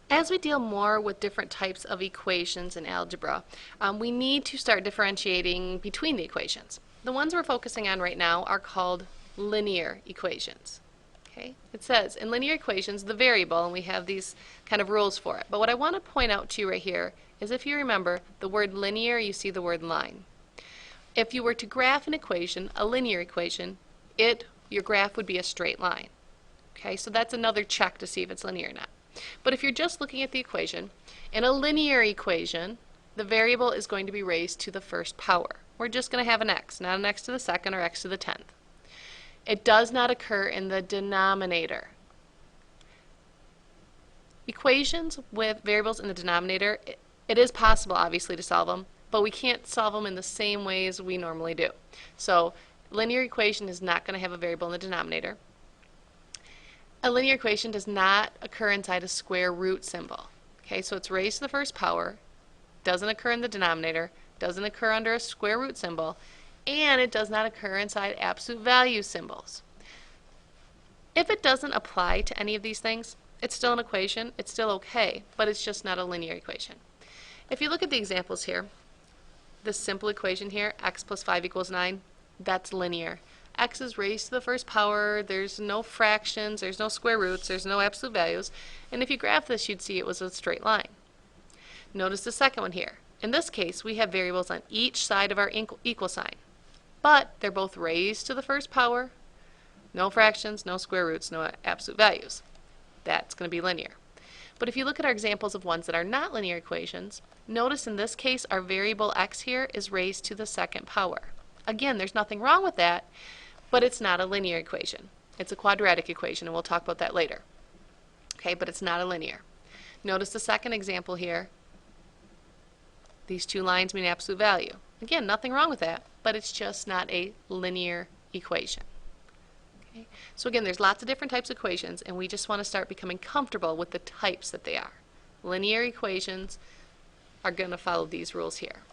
As we deal more with different types of equations in algebra, we need to start differentiating between the equations. The ones we're focusing on right now are called linear equations. Okay? It says in linear equations the variable, and we have these kind of rules for it. But what I want to point out to you right here is, if you remember the word linear, you see the word line. If you were to graph an equation, a linear equation, your graph would be a straight line. Okay, so that's another check to see if it's linear or not. But if you're just looking at the equation, in a linear equation, the variable is going to be raised to the first power. We're just going to have an x, not an x to the second or x to the 10th. It does not occur in the denominator. Equations with variables in the denominator, it is possible obviously to solve them, but we can't solve them in the same ways we normally do. So linear equation is not going to have a variable in the denominator. A linear equation does not occur inside a square root symbol. Okay, so it's raised to the first power, doesn't occur in the denominator, doesn't occur under a square root symbol, and it does not occur inside absolute value symbols. If it doesn't apply to any of these things, it's still an equation, it's still okay, but it's just not a linear equation. If you look at the examples here, this simple equation here, x plus 5 equals 9, that's linear. X is raised to the first power, there's no fractions, there's no square roots, there's no absolute values, and if you graph this you'd see it was a straight line. Notice the second one here. In this case we have variables on each side of our equal sign, but they're both raised to the first power, no fractions, no square roots, no absolute values. That's going to be linear. But if you look at our examples of ones that are not linear equations, notice in this case our variable x here is raised to the second power. Again, there's nothing wrong with that, but it's not a linear equation. It's a quadratic equation, and we'll talk about that later. Okay, but it's not a linear. Notice the second example here. These two lines mean absolute value. Again, nothing wrong with that, but it's just not a linear equation. Okay? So again, there's lots of different types of equations, and we just want to start becoming comfortable with the types that they are. Linear equations are going to follow these rules here.